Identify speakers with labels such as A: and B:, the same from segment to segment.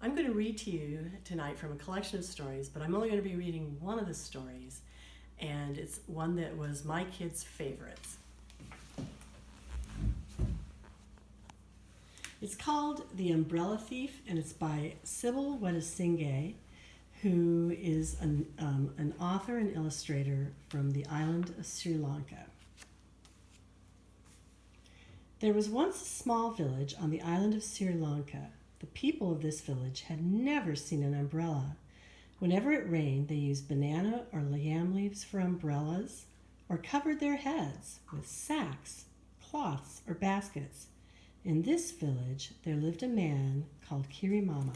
A: I'm going to read to you tonight from a collection of stories, but I'm only going to be reading one of the stories, and it's one that was my kids' favorites. It's called The Umbrella Thief, and it's by Sybil Wetesinghe, who is an author and illustrator from the island of Sri Lanka. There was once a small village on the island of Sri Lanka. The people of this village had never seen an umbrella. Whenever it rained, they used banana or yam leaves for umbrellas, or covered their heads with sacks, cloths, or baskets. In this village, there lived a man called Kirimama.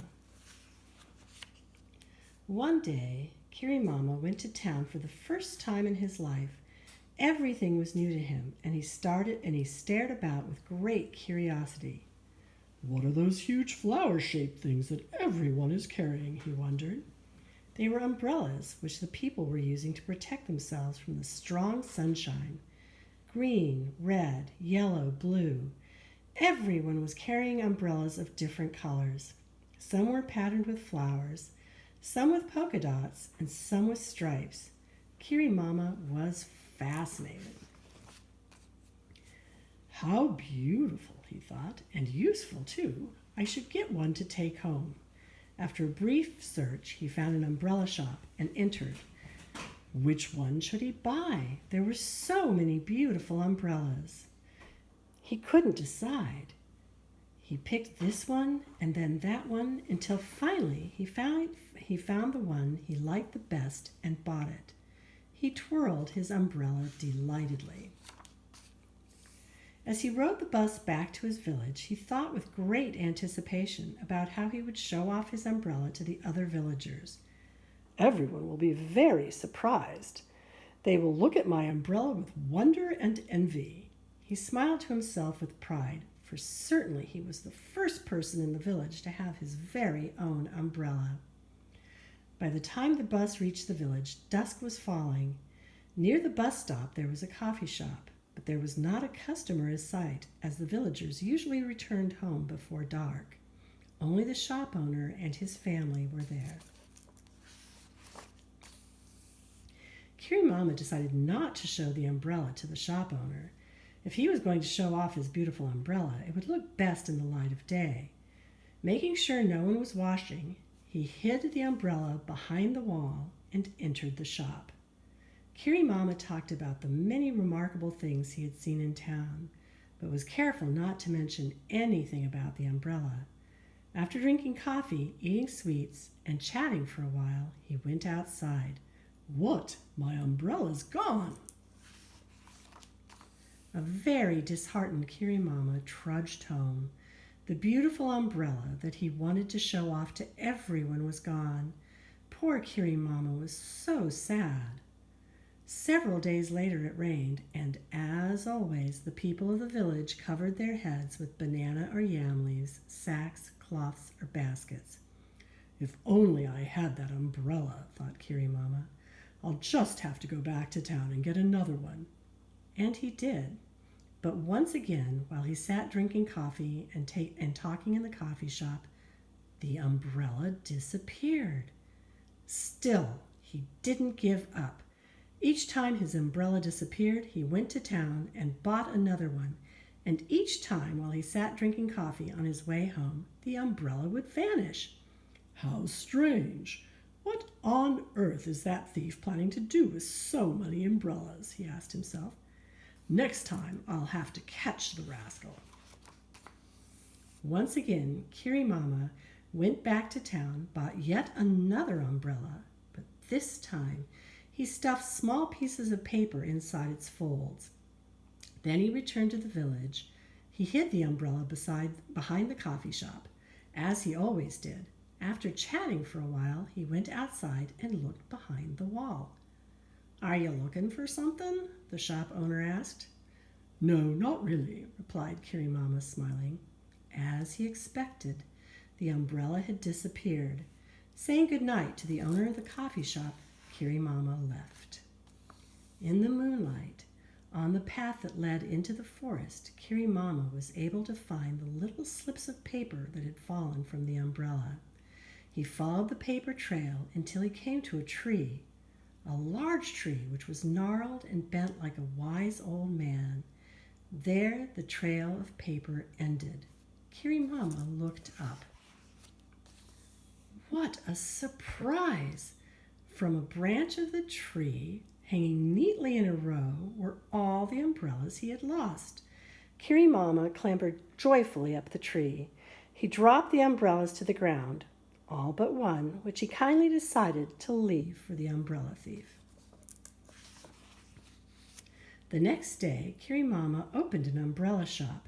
A: One day, Kirimama went to town for the first time in his life. Everything was new to him, and he stared about with great curiosity.
B: What are those huge flower-shaped things that everyone is carrying, he wondered.
A: They were umbrellas, which the people were using to protect themselves from the strong sunshine. Green, red, yellow, blue. Everyone was carrying umbrellas of different colors. Some were patterned with flowers, some with polka dots, and some with stripes. Kirimama was fascinated.
B: How beautiful, he thought, and useful too. I should get one to take home.
A: After a brief search, he found an umbrella shop and entered. Which one should he buy? There were so many beautiful umbrellas. He couldn't decide. He picked this one and then that one until finally he found the one he liked the best and bought it. He twirled his umbrella delightedly. As he rode the bus back to his village, he thought with great anticipation about how he would show off his umbrella to the other villagers.
B: Everyone will be very surprised. They will look at my umbrella with wonder and envy.
A: He smiled to himself with pride, for certainly he was the first person in the village to have his very own umbrella. By the time the bus reached the village, dusk was falling. Near the bus stop there was a coffee shop, but there was not a customer in sight, as the villagers usually returned home before dark. Only the shop owner and his family were there. Kirimama decided not to show the umbrella to the shop owner. If he was going to show off his beautiful umbrella, it would look best in the light of day. Making sure no one was watching, he hid the umbrella behind the wall and entered the shop. Kirimama talked about the many remarkable things he had seen in town, but was careful not to mention anything about the umbrella. After drinking coffee, eating sweets, and chatting for a while, he went outside.
B: What? My umbrella's gone!
A: A very disheartened Kirimama trudged home. The beautiful umbrella that he wanted to show off to everyone was gone. Poor Kirimama was so sad. Several days later it rained, and as always, the people of the village covered their heads with banana or yam leaves, sacks, cloths, or baskets.
B: If only I had that umbrella, thought Kirimama. I'll just have to go back to town and get another one.
A: And he did. But once again, while he sat drinking coffee and talking in the coffee shop, the umbrella disappeared. Still, he didn't give up. Each time his umbrella disappeared, he went to town and bought another one. And each time while he sat drinking coffee on his way home, the umbrella would vanish.
B: How strange! What on earth is that thief planning to do with so many umbrellas? He asked himself. Next time, I'll have to catch the rascal.
A: Once again, Kirimama went back to town, bought yet another umbrella, but this time he stuffed small pieces of paper inside its folds. Then he returned to the village. He hid the umbrella behind the coffee shop, as he always did. After chatting for a while, he went outside and looked behind the wall. "Are you looking for something?" the shop owner asked.
B: "No, not really,"
A: replied Kirimama, smiling. As he expected, the umbrella had disappeared. Saying good night to the owner of the coffee shop, Kirimama left. In the moonlight, on the path that led into the forest, Kirimama was able to find the little slips of paper that had fallen from the umbrella. He followed the paper trail until he came to a tree, a large tree which was gnarled and bent like a wise old man. There the trail of paper ended. Kirimama looked up. What a surprise! From a branch of the tree, hanging neatly in a row, were all the umbrellas he had lost. Kirimama clambered joyfully up the tree. He dropped the umbrellas to the ground, all but one, which he kindly decided to leave for the umbrella thief. The next day, Kirimama opened an umbrella shop.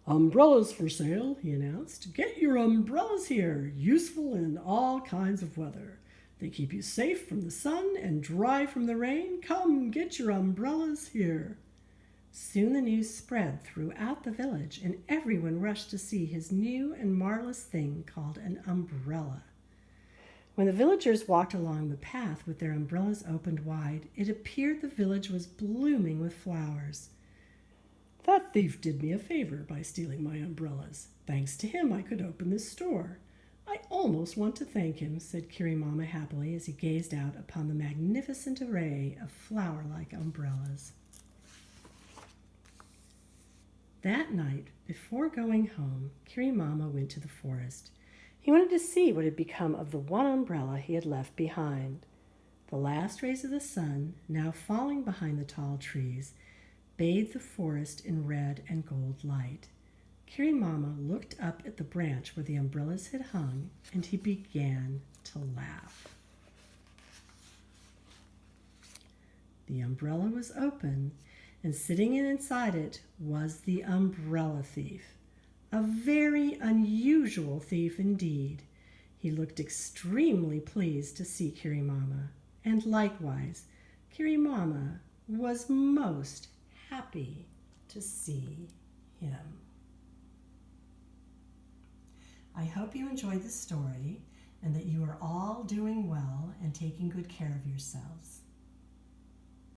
A: "Umbrellas for sale," he announced. "Get your umbrellas here, useful in all kinds of weather. They keep you safe from the sun and dry from the rain. Come, get your umbrellas here." Soon the news spread throughout the village, and everyone rushed to see his new and marvelous thing called an umbrella. When the villagers walked along the path with their umbrellas opened wide, it appeared the village was blooming with flowers. "That thief did me a favor by stealing my umbrellas. Thanks to him, I could open this store. I almost want to thank him," said Kirimama happily as he gazed out upon the magnificent array of flower-like umbrellas. That night, before going home, Kirimama went to the forest. He wanted to see what had become of the one umbrella he had left behind. The last rays of the sun, now falling behind the tall trees, bathed the forest in red and gold light. Kirimama looked up at the branch where the umbrellas had hung, and he began to laugh. The umbrella was open, and sitting inside it was the umbrella thief. A very unusual thief indeed. He looked extremely pleased to see Kirimama, and likewise Kirimama was most happy to see him. I hope you enjoyed this story and that you are all doing well and taking good care of yourselves.